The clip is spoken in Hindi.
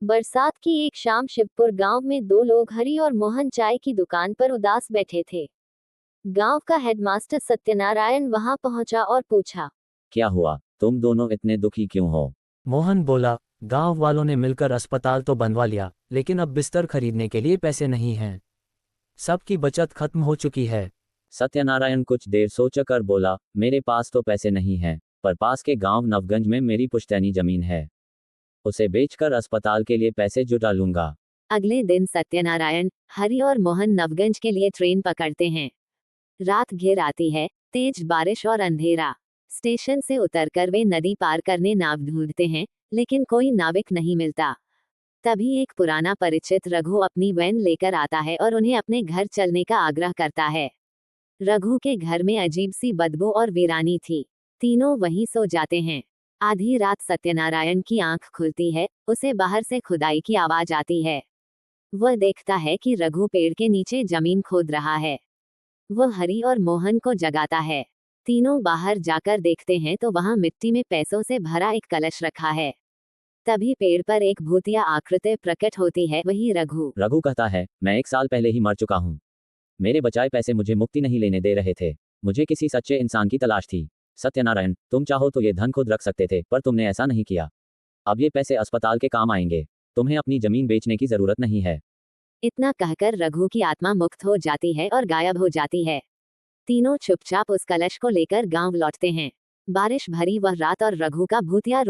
बरसात की एक शाम शिवपुर गांव में दो लोग हरि और मोहन चाय की दुकान पर उदास बैठे थे। गांव का हेडमास्टर सत्यनारायण वहां पहुंचा और पूछा, क्या हुआ, तुम दोनों इतने दुखी क्यों हो? मोहन बोला, गांव वालों ने मिलकर अस्पताल तो बनवा लिया, लेकिन अब बिस्तर खरीदने के लिए पैसे नहीं हैं। सबकी बचत खत्म हो चुकी है। सत्यनारायण कुछ देर सोचकर बोला, मेरे पास तो पैसे नहीं हैं, पर पास के गांव नवगंज में मेरी पुश्तैनी जमीन है, उसे बेचकर अस्पताल के लिए पैसे जुटा लूंगा। अगले दिन सत्यनारायण, हरि और मोहन नवगंज के लिए ट्रेन पकड़ते हैं। रात घिर आती है, तेज बारिश और अंधेरा। स्टेशन से उतरकर वे नदी पार करने नाव ढूंढते हैं, लेकिन कोई नाविक नहीं मिलता। तभी एक पुराना परिचित रघु अपनी वैन लेकर आता है और उन्हें अपने घर चलने का आग्रह करता है। रघु के घर में अजीब सी बदबू और वीरानी थी। तीनों वहीं सो जाते हैं। आधी रात सत्यनारायण की आंख खुलती है, उसे बाहर से खुदाई की आवाज आती है। वह देखता है कि रघु पेड़ के नीचे जमीन खोद रहा है। वह हरि और मोहन को जगाता है। तीनों बाहर जाकर देखते हैं तो वहां मिट्टी में पैसों से भरा एक कलश रखा है। तभी पेड़ पर एक भूतिया आकृति प्रकट होती है, वही रघु। रघु कहता है, मैं 1 साल पहले ही मर चुका हूं। मेरे बचाए पैसे मुझे मुक्ति नहीं लेने दे रहे थे। मुझे किसी सच्चे इंसान की तलाश थी। सत्यनारायण, तुम चाहो तो ये धन खुद रख सकते थे, पर तुमने ऐसा नहीं किया। अब ये पैसे अस्पताल के काम आएंगे। तुम्हें अपनी जमीन बेचने की जरूरत नहीं है। इतना कहकर रघु की आत्मा मुक्त हो जाती है और गायब हो जाती है। तीनों चुपचाप उस कलश को लेकर गांव लौटते हैं। बारिश भरी वह रात और रघु का भूतिया